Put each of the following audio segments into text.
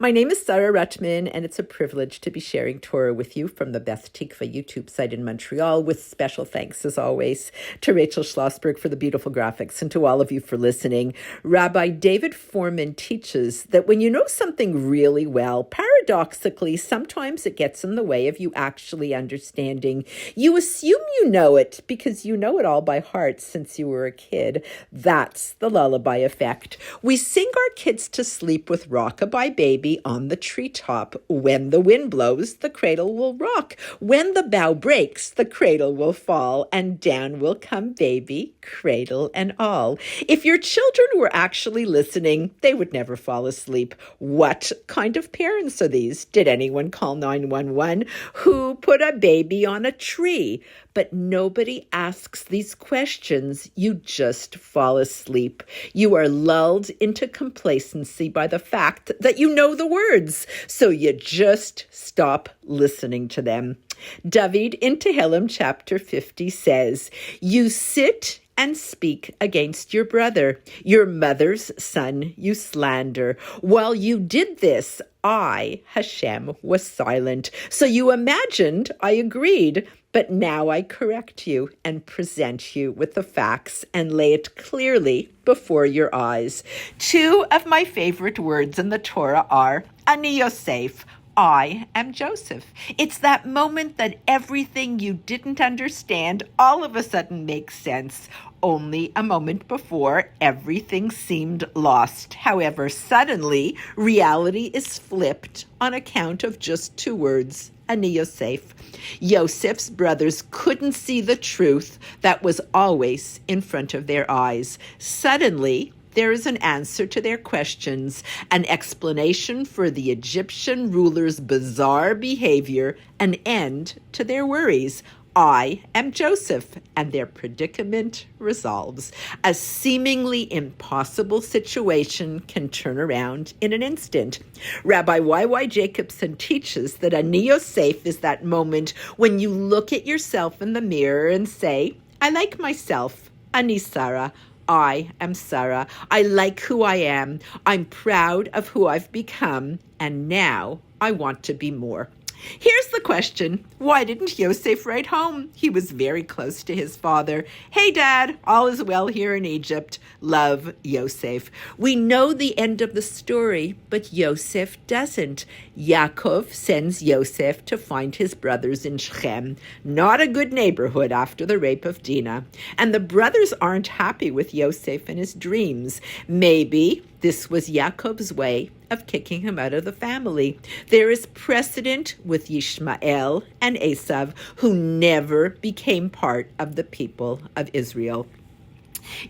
My name is Sarah Rutman, and it's a privilege to be sharing Torah with you from the Beth Tikva YouTube site in Montreal, with special thanks, as always, to Rachel Schlossberg for the beautiful graphics and to all of you for listening. Rabbi David Foreman teaches that when you know something really well, paradoxically, sometimes it gets in the way of you actually understanding. You assume you know it because you know it all by heart since you were a kid. That's the lullaby effect. We sing our kids to sleep with Rockabye Baby on the treetop. When the wind blows, the cradle will rock. When the bough breaks, the cradle will fall, and down will come baby, cradle and all. If your children were actually listening, they would never fall asleep. What kind of parents are these? Did anyone call 911? Who put a baby on a tree? But nobody asks these questions. You just fall asleep. You are lulled into complacency by the fact that you know the words, so you just stop listening to them. David in Tehillim chapter 50 says, "You sit and speak against your brother, your mother's son you slander. While you did this, I, Hashem, was silent. So you imagined I agreed, but now I correct you and present you with the facts and lay it clearly before your eyes." Two of my favorite words in the Torah are Ani Yosef, I am Joseph. It's that moment that everything you didn't understand all of a sudden makes sense. Only a moment before, everything seemed lost. However, suddenly, reality is flipped on account of just two words, Ani Yosef. Yosef's brothers couldn't see the truth that was always in front of their eyes. Suddenly, there is an answer to their questions, an explanation for the Egyptian rulers' bizarre behavior, an end to their worries. I am Joseph, and their predicament resolves. A seemingly impossible situation can turn around in an instant. Rabbi Y.Y. Jacobson teaches that Ani Yosef is that moment when you look at yourself in the mirror and say, I like myself, Ani Sarah. I am Sarah. I like who I am. I'm proud of who I've become. And now I want to be more. Here's the question. Why didn't Yosef write home? He was very close to his father. Hey, Dad, all is well here in Egypt. Love, Yosef. We know the end of the story, but Yosef doesn't. Yaakov sends Yosef to find his brothers in Shechem. Not a good neighborhood after the rape of Dinah. And the brothers aren't happy with Yosef and his dreams. Maybe this was Yaakov's way of kicking him out of the family. There is precedent with Yishmael and Esav, who never became part of the people of Israel.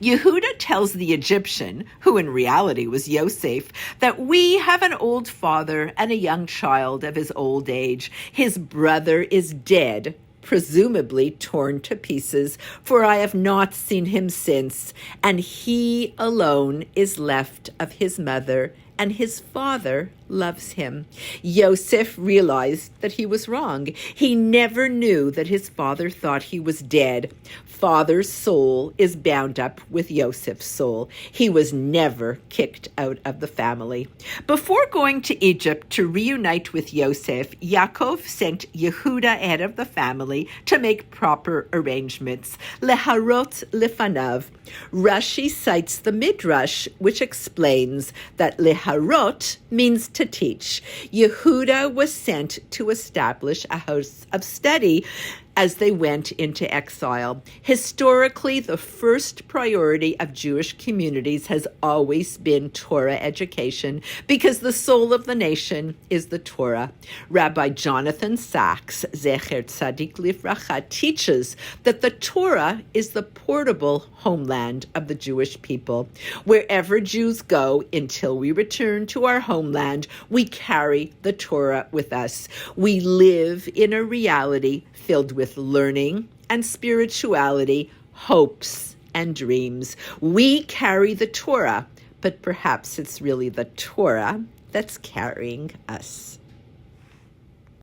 Yehuda tells the Egyptian, who in reality was Yosef, that we have an old father and a young child of his old age. His brother is dead, presumably torn to pieces, for I have not seen him since, and he alone is left of his mother, and his father loves him. Yosef realized that he was wrong. He never knew that his father thought he was dead. Father's soul is bound up with Yosef's soul. He was never kicked out of the family. Before going to Egypt to reunite with Yosef, Yaakov sent Yehuda ahead of the family to make proper arrangements. Leharot lefanav. Rashi cites the Midrash, which explains that leharot means to teach. Yehuda was sent to establish a house of study as they went into exile. Historically, the first priority of Jewish communities has always been Torah education because the soul of the nation is the Torah. Rabbi Jonathan Sachs, Zecher Tzadik Livracha, teaches that the Torah is the portable homeland of the Jewish people. Wherever Jews go until we return to our homeland, we carry the Torah with us. We live in a reality filled with learning and spirituality, hopes and dreams. We carry the Torah, but perhaps it's really the Torah that's carrying us.